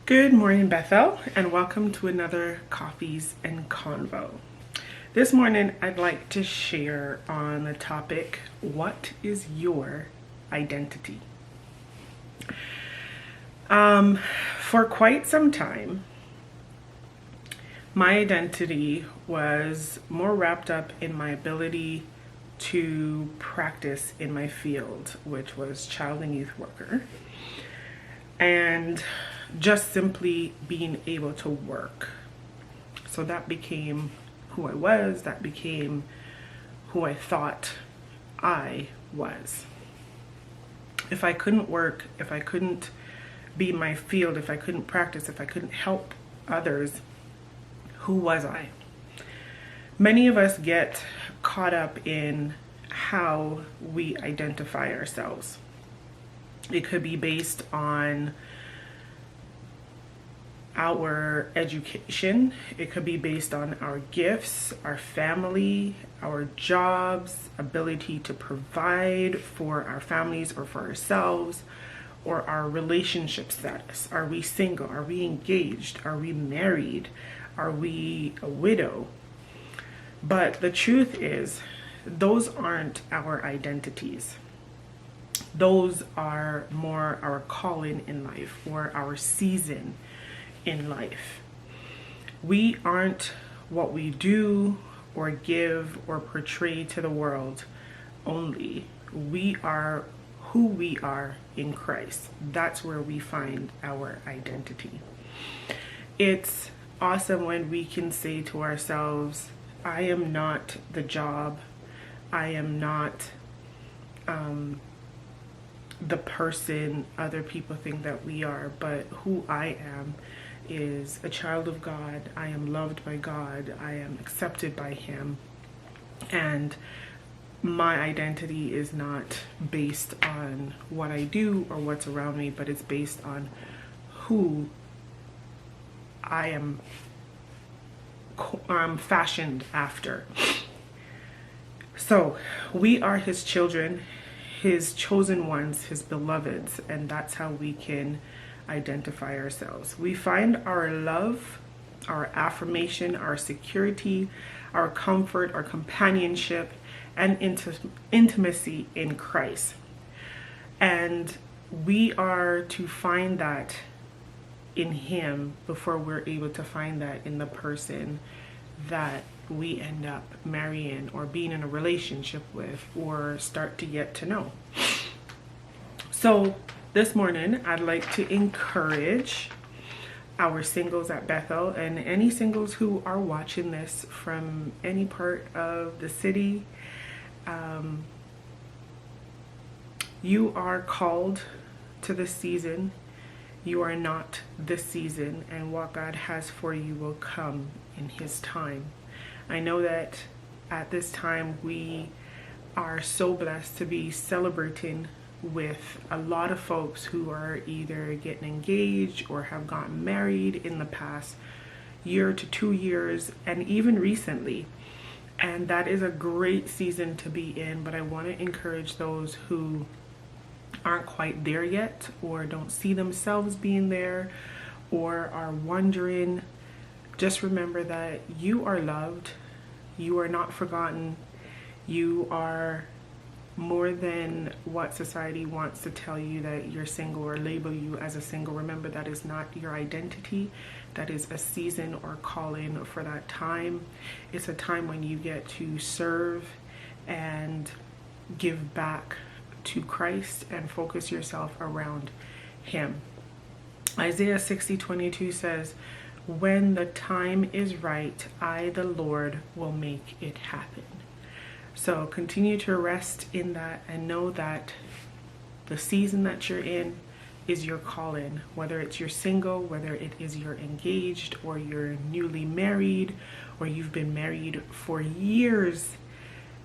Good morning, Bethel, and welcome to another Coffees and Convo. This morning, I'd like to share on the topic, what is your identity? For quite some time, my identity was more wrapped up in my ability to practice in my field, which was child and youth worker, and just simply being able to work. So that became who I was, that became who I thought I was. If I couldn't work, if I couldn't be in my field, if I couldn't practice, if I couldn't help others, who was I? Many of us get caught up in how we identify ourselves. It could be based on our education, it could be based on our gifts, our family, our jobs, ability to provide for our families or for ourselves, or our relationship status. Are we single? Are we engaged? Are we married? Are we a widow? But the truth is, those aren't our identities. Those are more our calling in life or our season in life. We aren't what we do or give or portray to the world only. We are who we are in Christ. That's where we find our identity. It's awesome when we can say to ourselves, I am not the job. I am not the person other people think that we are, but who I am is a child of God. I am loved by God. I am accepted by Him. And my identity is not based on what I do or what's around me, but it's based on who I am fashioned after. So we are His children, His chosen ones, His beloveds, and that's how we can identify ourselves. We find our love, our affirmation, our security, our comfort, our companionship, and intimacy in Christ. And we are to find that in Him before we're able to find that in the person that we end up marrying or being in a relationship with or start to get to know. So this morning, I'd like to encourage our singles at Bethel and any singles who are watching this from any part of the city. You are called to this season. You are not this season, and what God has for you will come in His time. I know that at this time we are so blessed to be celebrating with a lot of folks who are either getting engaged or have gotten married in the past year to 2 years and even recently. And that is a great season to be in, but I want to encourage those who aren't quite there yet or don't see themselves being there or are wondering. Just remember that you are loved, you are not forgotten, you are more than what society wants to tell you that you're single or label you as a single. Remember, that is not your identity. That is a season or calling for that time. It's a time when you get to serve and give back to Christ and focus yourself around Him. Isaiah 60:22 says, when the time is right, I, the Lord, will make it happen. So continue to rest in that and know that the season that you're in is your calling, whether it's you're single, whether it is you're engaged or you're newly married or you've been married for years.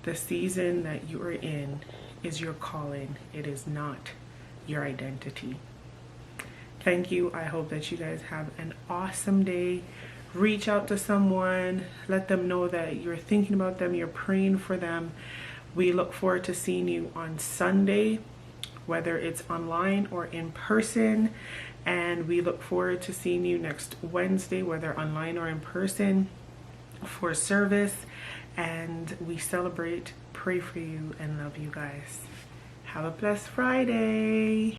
The season that you are in is your calling. It is not your identity. Thank you. I hope that you guys have an awesome day. Reach out to someone, let them know that you're thinking about them, you're praying for them. We look forward to seeing you on Sunday, whether it's online or in person. And we look forward to seeing you next Wednesday, whether online or in person, for service. And we celebrate, pray for you, and love you guys. Have a blessed Friday.